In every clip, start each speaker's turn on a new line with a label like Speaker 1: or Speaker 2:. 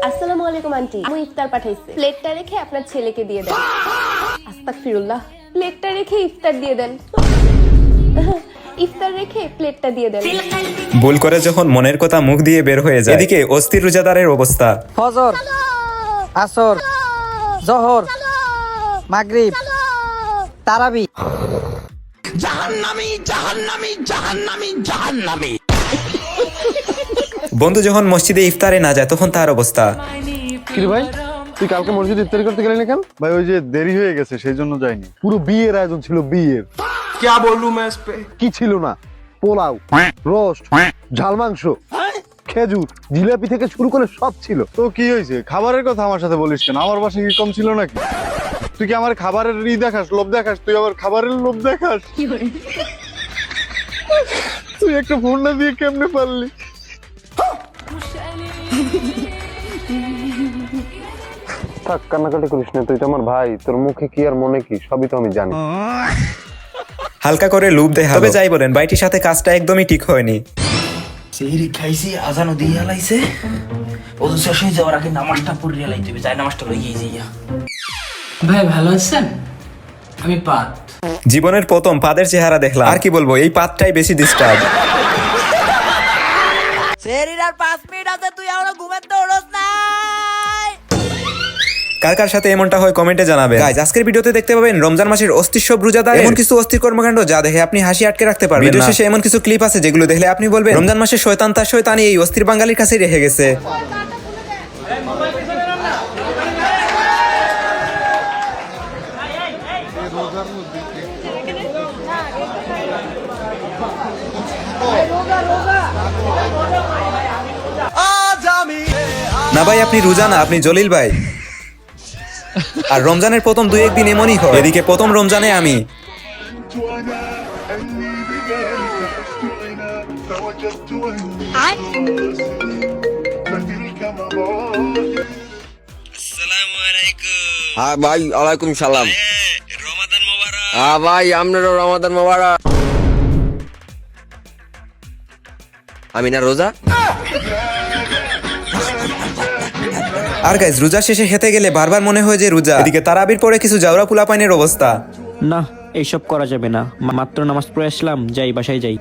Speaker 1: আসসালামু আলাইকুম আন্টি, আমি ইফতার পাঠাইছি। প্লেটটা রেখে আপনার ছেলেকে দিয়ে দেন। আস্তাগফিরুল্লাহ। প্লেটটা রেখে ইফতার দিয়ে দেন। ইফতার রেখে প্লেটটা দিয়ে দেন।
Speaker 2: ভুল করে যখন মনের কথা মুখ দিয়ে বের হয়ে যায়, এদিকে অস্থির রোজাদারের অবস্থা।
Speaker 3: ফজর, আসর, জোহর, মাগরিব, তারাবি।
Speaker 4: জাহান্নামী জাহান্নামী জাহান্নামী জাহান্নামী।
Speaker 2: বন্ধু যখন মসজিদে ইফতারে না যায় তখন তার অবস্থা।
Speaker 5: কি রে ভাই, তুই কালকে মসজিদে ইফতারি করতে গেলি না কেন? ভাই ওই যে দেরি হয়ে গেছে সেই জন্য যাইনি। পুরো বিয়ের আয়োজন ছিল, বিয়ের।
Speaker 4: क्या बोलूं मैं इस पे?
Speaker 5: কি ছিল না? পোলাও, রোস্ট, ঝাল মাংস, খেজুর, জিলাপি থেকে শুরু করে সব ছিল। তো কি হয়েছে? খাবারের কথা আমার সাথে বলিস কেন? আমার বাসায় কি কম ছিল নাকি? তুই কি আমার খাবারের দেখাস, লোভ দেখাস? তুই আবার খাবারের লোভ দেখাস? তুই একটা ফোন না দিয়ে কেমনে পারলি? থাক, কান্নাকাটি করিস না, তুই তো আমার ভাই। তোর মুখে কি আর মনে কি সবই তো আমি জানি।
Speaker 2: হালকা করে লুপ দেখা। তবে যাই বলেন, বাইটির সাথে কাজটা একদমই ঠিক হয়নি।
Speaker 6: সেহরি খাইছি, আজানও দিয়ে হালাইছে। ওদের শেষ হয়ে যাওয়ার আগে নামাজটা পড়ে হালাইতে হবে। যাই নামাজটা পড়ে গিয়ে যাইয়া।
Speaker 7: ভাই ভালো আছেন? আমি পাত।
Speaker 2: জীবনের প্রথম পাদের চেহারা দেখলাম। আর কি বলবো, এই পাদটাই বেশি ডিস্টার্ব।
Speaker 3: সেহরির আর 5 মিনিট আছে, তুই এখনো ঘুমের দৌড়স নাই।
Speaker 2: কার কার সাথে এমনটা হয় কমেন্টে জানাবেন। গাইস, আজকের ভিডিওতে দেখতে পাবেন রমজান মাসের অস্থির সব রোজাদার এমন কিছু অস্থির কর্মকাণ্ড যা দেখে আপনি হাসি আটকে রাখতে পারবেন না। ভিডিও শেষে এমন কিছু ক্লিপ আছে যেগুলো দেখলে আপনি বলবেন রমজান মাসে শয়তান তার শয়তানি এই অস্থির বাঙালির কাছেই রেখে গেছে। না ভাই, আপনি রোজা না, আপনি জলিল ভাই। আর রমজানের প্রথম 2-1 দিন এমনই হয়। এদিকে প্রথম রমজানে আমি
Speaker 8: হ্যাঁ ভাই, ওয়ালাইকুম সালাম। হ্যাঁ ভাই, আপনারও রমাদান মোবারক। আমি না রোজা।
Speaker 2: আর গাইজ, রোজা শেষে খেতে গেলে বারবার মনে হয় যে রোজা। এদিকে তারাবির পরে কিছু জাউরা পোলাপাইনের অবস্থা।
Speaker 9: না, এইসব করা যাবে না। মাত্র নামাজ পড়ে আসলাম, যাই বাসায় যাই।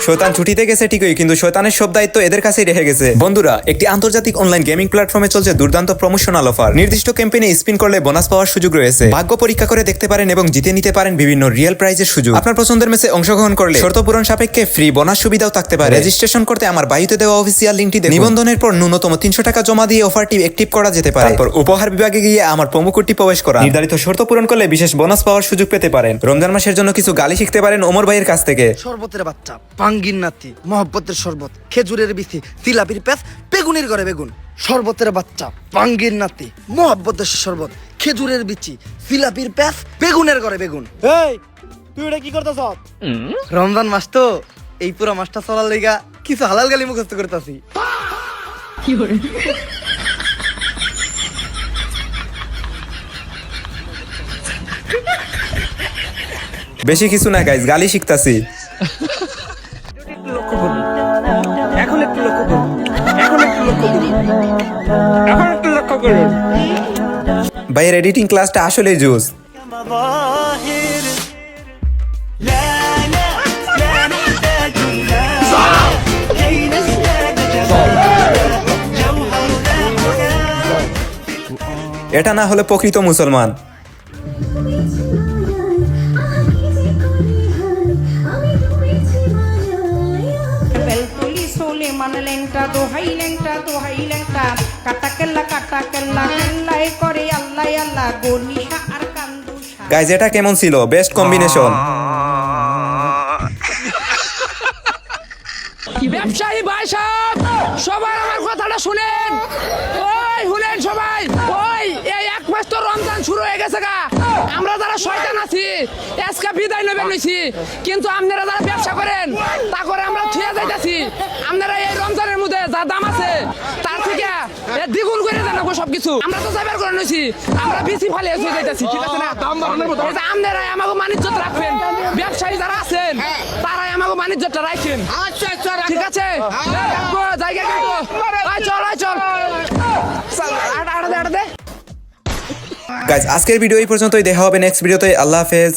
Speaker 2: শয়তান ছুটিতে গেছে ঠিকই, কিন্তু শয়তানের সব দায়িত্ব এদের কাছেই রেখে গেছে। বন্ধুরা, একটি আন্তর্জাতিক অনলাইন গেমিং প্ল্যাটফর্মে চলছে দুর্দান্ত প্রমোশনাল অফার। নির্দিষ্ট ক্যাম্পেইনে স্পিন করলে বোনাস পাওয়ার সুযোগ রয়েছে। ভাগ্য পরীক্ষা করে দেখতে পারেন এবং জিতে নিতে পারেন বিভিন্ন রিয়েল প্রাইজের সুযোগ। আপনার পছন্দের ম্যাচে অংশগ্রহণ করলে শর্ত পূরণ সাপেক্ষে ফ্রি বোনাস সুবিধাও থাকতে পারে। রেজিস্ট্রেশন করতে আমার বায়ুতে দেওয়া অফিসিয়াল লিংকটি দেখুন। নিবন্ধনের পর ন্যূনতম 300 টাকা জমা দিয়ে অফারটি অ্যাক্টিভ করা যেতে পারে। তারপর উপহার বিভাগে গিয়ে আমার প্রোমো কোডটি প্রবেশ করা। নির্ধারিত শর্ত পূরণ করলে বিশেষ বোনাস পাওয়ার সুযোগ পেতে পারেন। রমজান মাসের জন্য কিছু গালি শিখতে পারেন ওমর ভাইয়ের কাছ থেকে।
Speaker 3: শরবতের বাচ্চা, পাঙ্গির নাতি, মহব্বতের শরবত, খেজুরের বিথি, জিলাপির প্যাস, বেগুনের ঘরে বেগুন। শরবতের বাচ্চা, পাঙ্গির নাতি, মহব্বতের শরবত, খেজুরের বিচি, জিলাপির প্যাস, বেগুনের ঘরে বেগুন। এই, তুই এটা কি করতেছ? রমজান মাস তো, এই পুরো মাসটা চলার লাইগা কিছু হালাল গালি মুখস্থ করতেছি।
Speaker 2: বেশি কিছু না গাইজ, গালি শিখতাছি।
Speaker 6: এখন একটু লক্ষ্য করুন। এখন একটু লক্ষ্য করুন। এখন একটু লক্ষ্য করুন।
Speaker 2: ভাইয়ের এডিটিং ক্লাসটা আসলেই জোস। এটা না হলে প্রকৃত মুসলমান। গাইজ, এটা কেমন ছিল? Best combination.
Speaker 7: ব্যবসায়ী ভাই সাহেব, সবাই আমার কথাটা শুনেন। ওই শুনেন সবাই, ওই এই 1 মাস তো রমজান শুরু হয়ে গেছে গা। আমরা যারা শয়তান আছি আজকে বিদায় নেবেন নিছি, কিন্তু আপনারা যারা ব্যবসা করেন তা করে আমরা থুয়ে যাইতাছি। আপনারা এই রমজানের মধ্যে যা দাম আছে তার থেকে দ্বিগুণ করে দেন সবকিছু। আমরা তো যাবার করে নিছি, আমরা বেশি ফালে হয়ে যাইতাছি, ঠিক আছে না? আপনারা আমাকে মানিজ্য রাখবেন। ব্যবসায়ী যারা আছেন তারাই আমাকে সম্মান ইজ্জতটা রাখেন। ঠিক আছে জায়গা চল চল আটা দে
Speaker 2: গাইজ আজকের ভিডিও এই পর্যন্তই, দেখা হবে নেক্সট ভিডিওতে। আল্লাহ হাফেজ।